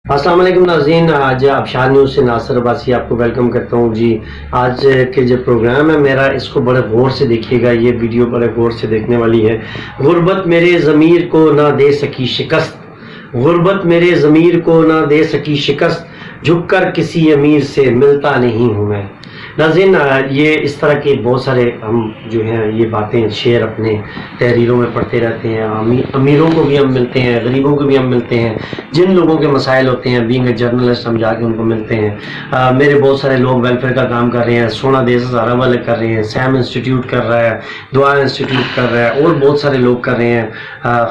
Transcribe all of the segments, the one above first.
السلام علیکم ناظرین، آج آبشار نیوز سے ناصر عباسی آپ کو ویلکم کرتا ہوں جی۔ آج کے جو پروگرام ہے میرا، اس کو بڑے غور سے دیکھیے گا، یہ ویڈیو بڑے غور سے دیکھنے والی ہے۔ غربت میرے ضمیر کو نہ دے سکی شکست، غربت میرے ضمیر کو نہ دے سکی شکست، جھک کر کسی امیر سے ملتا نہیں ہوں میں۔ ناظرین، یہ اس طرح کے بہت سارے ہم جو ہیں یہ باتیں شعر اپنے تحریروں میں پڑھتے رہتے ہیں۔ امیروں کو بھی ہم ملتے ہیں، غریبوں کو بھی ہم ملتے ہیں، جن لوگوں کے مسائل ہوتے ہیں بینگ اے جرنلسٹ ہم جا کے ان کو ملتے ہیں۔ میرے بہت سارے لوگ ویلفیئر کا کام کر رہے ہیں، سونا دیس ہزارہ والے کر رہے ہیں، سیم انسٹیٹیوٹ کر رہا ہے، دعا انسٹیٹیوٹ کر رہا ہے، اور بہت سارے لوگ کر رہے ہیں،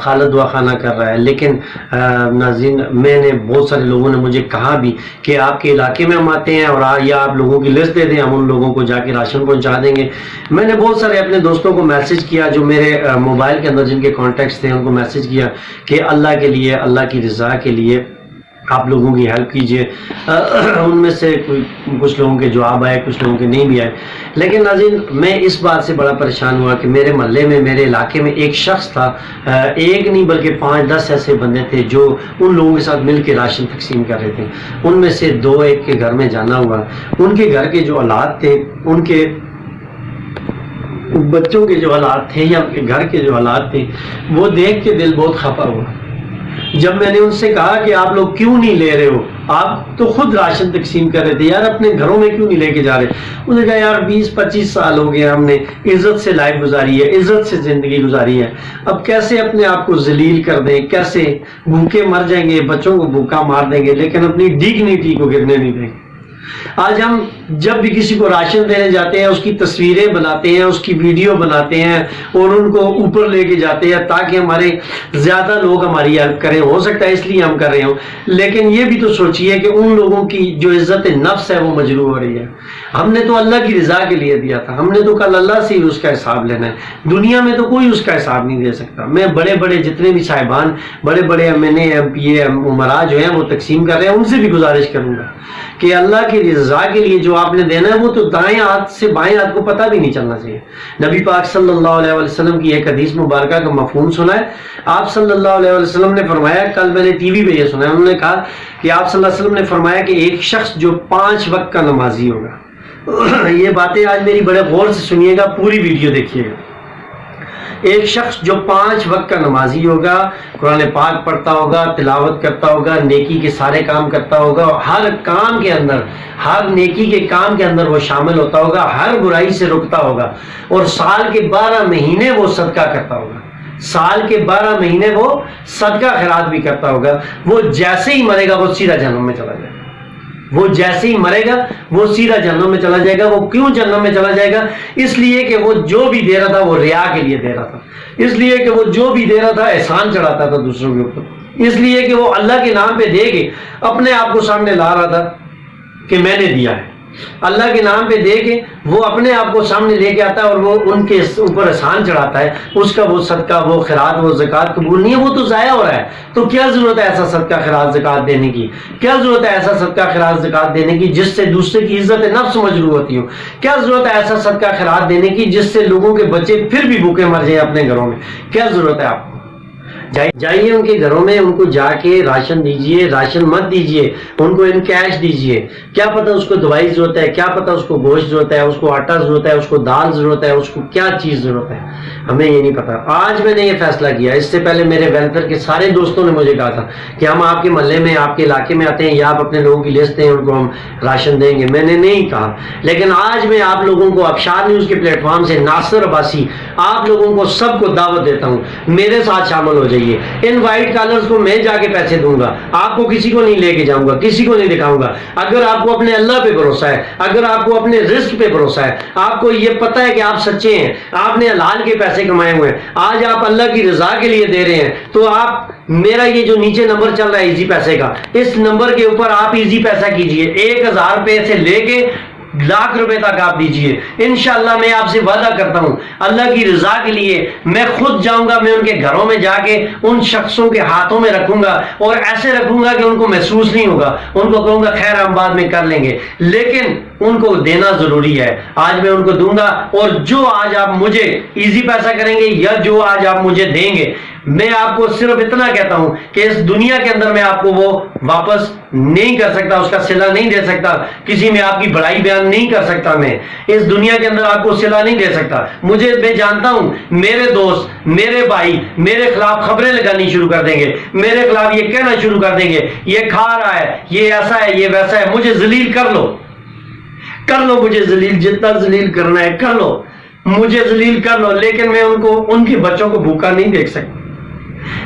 خالد دعا خانہ کر رہا ہے۔ لیکن ناظرین، میں نے بہت سارے لوگوں نے مجھے کہا بھی کہ آپ کے علاقے میں ہم آتے ہیں اور یا آپ لوگوں کی لسٹ دے دیں، ہم ان لوگوں کو جا کے راشن پہنچا دیں گے۔ میں نے بہت سارے اپنے دوستوں کو میسج کیا جو میرے موبائل کے اندر جن کے کانٹیکٹس تھے، ان کو میسج کیا کہ اللہ کے لیے، اللہ کی رضا کے لیے آپ لوگوں کی ہیلپ کیجئے۔ ان میں سے کچھ لوگوں کے جواب آئے، کچھ لوگوں کے نہیں بھی آئے۔ لیکن ناظرین، میں اس بات سے بڑا پریشان ہوا کہ میرے محلے میں، میرے علاقے میں ایک شخص تھا، ایک نہیں بلکہ 5-10 ایسے بندے تھے جو ان لوگوں کے ساتھ مل کے راشن تقسیم کر رہے تھے۔ ان میں سے 2-1 کے گھر میں جانا ہوا۔ ان کے گھر کے جو حالات تھے، ان کے بچوں کے جو حالات تھے یا ان کے گھر کے جو حالات تھے، وہ دیکھ کے دل بہت خفا ہوا۔ جب میں نے ان سے کہا کہ آپ لوگ کیوں نہیں لے رہے ہو، آپ تو خود راشن تقسیم کر رہے تھے، یار اپنے گھروں میں کیوں نہیں لے کے جا رہے؟ انہوں نے کہا یار 20-25 سال ہو گئے، ہم نے عزت سے لائف گزاری ہے، عزت سے زندگی گزاری ہے، اب کیسے اپنے آپ کو ذلیل کر دیں، کیسے بھوکے مر جائیں گے، بچوں کو بھوکا مار دیں گے لیکن اپنی ڈگنیٹی کو گرنے نہیں دیں گے۔ آج ہم جب بھی کسی کو راشن دینے جاتے ہیں، اس کی تصویریں بناتے ہیں، اس کی ویڈیو بناتے ہیں اور ان کو اوپر لے کے جاتے ہیں تاکہ ہمارے زیادہ لوگ ہماری ہیلپ کریں۔ ہو سکتا ہے اس لیے ہم کر رہے ہوں، لیکن یہ بھی تو سوچئے کہ ان لوگوں کی جو عزت نفس ہے وہ مجروح ہو رہی ہے۔ ہم نے تو اللہ کی رضا کے لیے دیا تھا، ہم نے تو کل اللہ سے ہی اس کا حساب لینا ہے، دنیا میں تو کوئی اس کا حساب نہیں دے سکتا۔ میں بڑے بڑے جتنے بھی صاحبان، بڑے بڑے MNA MP امراء جو ہیں وہ تقسیم کر رہے ہیں، ان سے بھی گزارش کروں گا کہ اللہ کی رضا کے لیے جو آپ نے دینا ہے وہ تو دائیں ہاتھ سے بائیں ہاتھ کو پتہ بھی نہیں چلنا چاہیے۔ نبی پاک صلی اللہ علیہ وسلم کی ایک حدیث مبارکہ کا مفہوم سنا ہے۔ آپ صلی اللہ علیہ وسلم نے فرمایا، کل میں نے ٹی وی پہ یہ سنا ہے، انہوں نے کہا کہ آپ صلی اللہ علیہ وسلم نے فرمایا کہ ایک شخص جو 5 وقت کا نمازی ہوگا۔ یہ باتیں آج میری بڑے غور سے سنیے گا، پوری ویڈیو دیکھیے گا۔ ایک شخص جو 5 وقت کا نمازی ہوگا، قرآن پاک پڑھتا ہوگا، تلاوت کرتا ہوگا، نیکی کے سارے کام کرتا ہوگا، ہر کام کے اندر، ہر نیکی کے کام کے اندر وہ شامل ہوتا ہوگا، ہر برائی سے رکتا ہوگا، اور سال کے 12 مہینے وہ صدقہ کرتا ہوگا، سال کے 12 مہینے وہ صدقہ خیرات بھی کرتا ہوگا، وہ جیسے ہی مرے گا وہ سیدھا جہنم میں چلا جائے گا۔ وہ جیسے ہی مرے گا وہ سیدھا جہنم میں چلا جائے گا۔ وہ کیوں جہنم میں چلا جائے گا؟ اس لیے کہ وہ جو بھی دے رہا تھا وہ ریا کے لیے دے رہا تھا، اس لیے کہ وہ جو بھی دے رہا تھا احسان چڑھاتا تھا دوسروں کے اوپر، اس لیے کہ وہ اللہ کے نام پہ دے کے اپنے آپ کو سامنے لا رہا تھا کہ میں نے دیا ہے۔ اللہ کے نام پہ دے کے وہ اپنے آپ کو سامنے لے کے آتا ہے اور وہ ان کے اوپر احسان چڑھاتا ہے، اس کا وہ صدقہ، وہ خیرات، وہ زکوٰۃ قبول نہیں ہے، وہ تو ضائع ہو رہا ہے۔ تو کیا ضرورت ہے ایسا صدقہ خیرات زکوٰۃ دینے کی؟ کیا ضرورت ہے ایسا صدقہ خیرات زکوٰۃ دینے کی جس سے دوسرے کی عزت نفس مجروح ہوتی ہو؟ کیا ضرورت ہے ایسا صدقہ خیرات دینے کی جس سے لوگوں کے بچے پھر بھی بھوکے مر جائیں اپنے گھروں میں؟ کیا ضرورت ہے آپ کو؟ جائیے ان کے گھروں میں، ان کو جا کے راشن دیجئے، راشن مت دیجئے، ان کو ان کیش دیجئے۔ کیا پتہ اس کو دوائی ضرورت ہے، کیا پتہ اس کو گوشت ضرورت ہے، اس کو آٹا ضرورت ہے، اس کو دال ضرورت ہے، اس کو کیا چیز ضرورت ہے، ہمیں یہ نہیں پتا۔ آج میں نے یہ فیصلہ کیا، اس سے پہلے میرے ویلفیئر کے سارے دوستوں نے مجھے کہا تھا کہ ہم آپ کے محلے میں، آپ کے علاقے میں آتے ہیں یا آپ اپنے لوگوں کی لسٹ دیں، ان کو ہم راشن دیں گے۔ میں نے نہیں کہا، لیکن آج میں آپ لوگوں کو آبشار نیوز کے پلیٹ فارم سے ناصر عباسی آپ لوگوں کو سب کو دعوت دیتا ہوں، میرے ساتھ شامل ہو جائیے۔ ان وائٹ کالرز کو میں جا کے پیسے دوں گا، آپ کو کسی کو نہیں لے کے جاؤں گا، کسی کو نہیں دکھاؤں گا۔ اگر آپ کو اپنے اللہ پہ بھروسہ ہے، اگر آپ کو اپنے رزق پہ بھروسہ ہے، آپ کو یہ پتہ ہے کہ آپ سچے ہیں، آپ نے حلال کے پیسے کمائے ہوئے ہیں، آج آپ اللہ کی رضا کے لیے دے رہے ہیں، تو آپ میرا یہ جو نیچے نمبر چل رہا ہے ایزی پیسے کا، اس نمبر کے اوپر آپ ایزی پیسہ کیجئے، 1000 روپے سے لے کے لاکھ روپے تک آپ دیجئے۔ انشاءاللہ میں آپ سے وعدہ کرتا ہوں، اللہ کی رضا کے لیے میں خود جاؤں گا، میں ان کے گھروں میں جا کے ان شخصوں کے ہاتھوں میں رکھوں گا، اور ایسے رکھوں گا کہ ان کو محسوس نہیں ہوگا، ان کو کہوں گا خیر ہم بعد میں کر لیں گے، لیکن ان کو دینا ضروری ہے۔ آج میں ان کو دوں گا، اور جو آج آپ مجھے ایزی پیسہ کریں گے یا جو آج آپ مجھے دیں گے، میں آپ کو صرف اتنا کہتا ہوں کہ اس دنیا کے اندر میں آپ کو وہ واپس نہیں کر سکتا، اس کا صلہ نہیں دے سکتا، کسی میں آپ کی بڑائی بیان نہیں کر سکتا، میں اس دنیا کے اندر آپ کو صلہ نہیں دے سکتا۔ میں جانتا ہوں میرے دوست، میرے بھائی میرے خلاف خبریں لگانی شروع کر دیں گے، میرے خلاف یہ کہنا شروع کر دیں گے یہ کھا رہا ہے، یہ ایسا ہے، یہ ویسا ہے۔ مجھے ذلیل کر لو مجھے ذلیل، جتنا ذلیل کرنا ہے کر لو، مجھے ذلیل کر لو، لیکن میں ان کے بچوں کو بھوکا نہیں دیکھ سکتا۔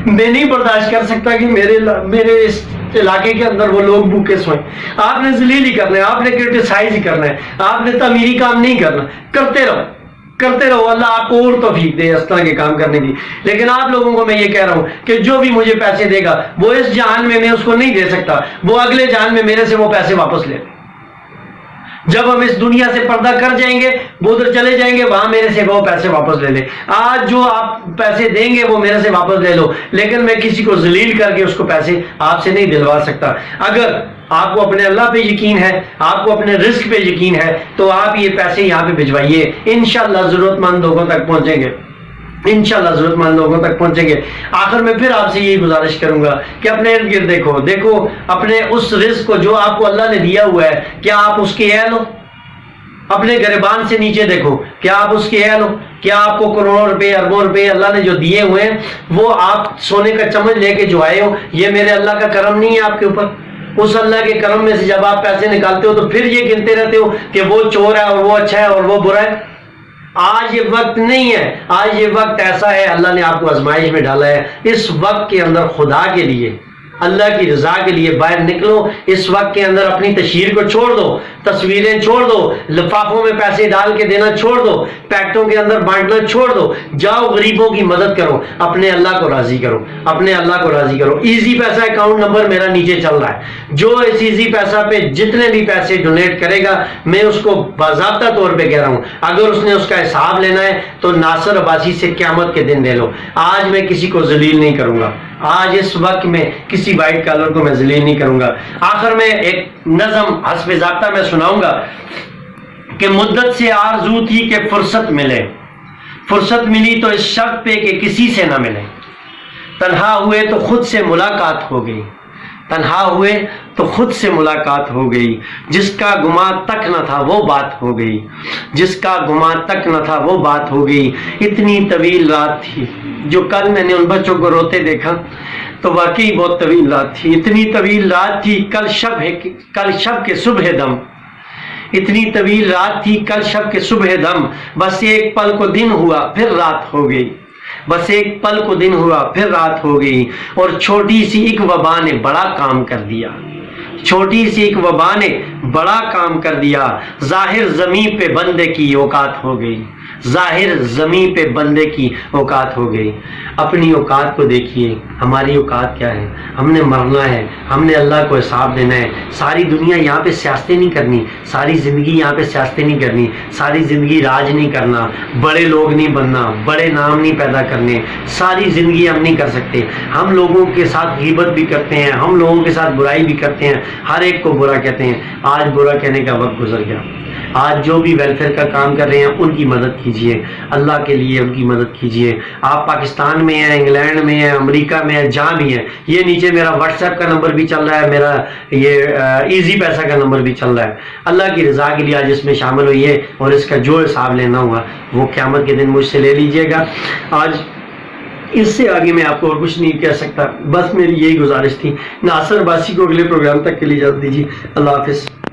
میں نہیں برداشت کر سکتا کہ میرے اس علاقے کے اندر وہ لوگ بھوکے سوئیں۔ آپ نے ذلیل ہی کرنا ہے، آپ نے کرٹیسائز ہی کرنا ہے، آپ نے تعمیری کام نہیں کرنا۔ کرتے رہو، اللہ آپ کو اور توفیق دے اس طرح کے کام کرنے کی۔ لیکن آپ لوگوں کو میں یہ کہہ رہا ہوں کہ جو بھی مجھے پیسے دے گا وہ اس جہان میں اس کو نہیں دے سکتا، وہ اگلے جہان میں میرے سے وہ پیسے واپس لے۔ جب ہم اس دنیا سے پردہ کر جائیں گے، وہ ادھر چلے جائیں گے، وہاں میرے سے وہ پیسے واپس لے لیں۔ آج جو آپ پیسے دیں گے وہ میرے سے واپس لے لو، لیکن میں کسی کو ذلیل کر کے اس کو پیسے آپ سے نہیں دلوا سکتا۔ اگر آپ کو اپنے اللہ پہ یقین ہے، آپ کو اپنے رزق پہ یقین ہے، تو آپ یہ پیسے یہاں پہ بھجوائیے، انشاءاللہ ضرورت مند لوگوں تک پہنچیں گے، انشاءاللہ ضرورت مند لوگوں تک پہنچیں گے۔ آخر میں پھر آپ سے یہی گزارش کروں گا کہ اپنے ارد گرد دیکھو اپنے اس رزق کو جو آپ کو اللہ نے دیا ہوا ہے، کیا آپ اس کے اہل ہو؟ اپنے گریبان سے نیچے دیکھو، کیا آپ اس کے اہل ہو؟ کیا آپ کو کروڑوں روپے اربوں روپے اللہ نے جو دیے ہوئے ہیں وہ آپ سونے کا چمچ لے کے جو آئے ہو، یہ میرے اللہ کا کرم نہیں ہے آپ کے اوپر؟ اس اللہ کے کرم میں سے جب آپ پیسے نکالتے ہو تو پھر یہ گنتے رہتے ہو کہ وہ چور ہے اور وہ اچھا ہے اور وہ برا ہے۔ آج یہ وقت نہیں ہے، آج یہ وقت ایسا ہے، اللہ نے آپ کو آزمائش میں ڈالا ہے، اس وقت کے اندر خدا کے لیے، اللہ کی رضا کے لیے باہر نکلو۔ اس وقت کے اندر اپنی تشہیر کو چھوڑ دو، تصویریں چھوڑ دو، لفافوں میں پیسے ڈال کے دینا چھوڑ دو، پیکٹوں کے اندر بانٹنا چھوڑ دو، جاؤ غریبوں کی مدد کرو، اپنے اللہ کو راضی کرو، اپنے اللہ کو راضی کرو۔ ایزی پیسہ اکاؤنٹ نمبر میرا نیچے چل رہا ہے، جو اس ایزی پیسہ پہ جتنے بھی پیسے ڈونیٹ کرے گا میں اس کو باضابطہ طور پہ کہہ رہا ہوں، اگر اس نے اس کا حساب لینا ہے تو ناصر عباسی سے قیامت کے دن لے لو۔ آج میں کسی کو ذلیل نہیں کروں گا، آج اس وقت میں کسی وائٹ کالر کو میں ذلیل نہیں کروں گا۔ آخر میں ایک نظم حسب ضابطہ میں سناؤں گا کہ مدت سے آرزو تھی کہ فرصت ملے، فرصت ملی تو اس شرط پہ کہ کسی سے نہ ملے، تنہا ہوئے تو خود سے ملاقات ہو گئی، تنہا ہوئے تو خود سے ملاقات ہو گئی، جس کا گمان تک نہ تھا وہ بات ہو گئی، جس کا گمان تک نہ تھا وہ بات ہو گئی۔ اتنی طویل رات تھی، جو کل میں نے ان بچوں کو روتے دیکھا تو واقعی بہت طویل رات تھی، اتنی طویل رات تھی کل شب کے صبح دم، اتنی طویل رات تھی کل شب کے صبح دم، بس ایک پل کو دن ہوا پھر رات ہو گئی، بس ایک پل کو دن ہوا پھر رات ہو گئی، اور چھوٹی سی ایک وبا نے بڑا کام کر دیا، چھوٹی سی ایک وبا نے بڑا کام کر دیا، ظاہر زمین پہ بندے کی اوقات ہو گئی، ظاہر زمین پہ بندے کی اوقات ہو گئی۔ اپنی اوقات کو دیکھیے، ہماری اوقات کیا ہے؟ ہم نے مرنا ہے، ہم نے اللہ کو حساب دینا ہے۔ ساری دنیا یہاں پہ سیاستیں نہیں کرنی، ساری زندگی یہاں پہ سیاستیں نہیں کرنی، ساری زندگی راج نہیں کرنا، بڑے لوگ نہیں بننا، بڑے نام نہیں پیدا کرنے، ساری زندگی ہم نہیں کر سکتے۔ ہم لوگوں کے ساتھ غیبت بھی کرتے ہیں، ہم لوگوں کے ساتھ برائی بھی کرتے ہیں، ہر ایک کو برا کہتے ہیں۔ آج برا کہنے کا وقت گزر گیا۔ آج جو بھی ویلفیئر کا کام کر رہے ہیں ان کی مدد کیجئے، اللہ کے لیے ان کی مدد کیجئے۔ آپ پاکستان میں ہیں، انگلینڈ میں ہیں، امریکہ میں ہیں، جہاں بھی ہیں، یہ نیچے میرا واٹس ایپ کا نمبر بھی چل رہا ہے، میرا یہ ایزی پیسہ کا نمبر بھی چل رہا ہے۔ اللہ کی رضا کے لیے آج اس میں شامل ہوئیے، اور اس کا جو حساب لینا ہوگا وہ قیامت کے دن مجھ سے لے لیجئے گا۔ آج اس سے آگے میں آپ کو اور کچھ نہیں کہہ سکتا، بس میری یہی گزارش تھی۔ ناصر عباسی کو اگلے پروگرام تک کے لیے اجازت دیجیے۔ اللہ حافظ۔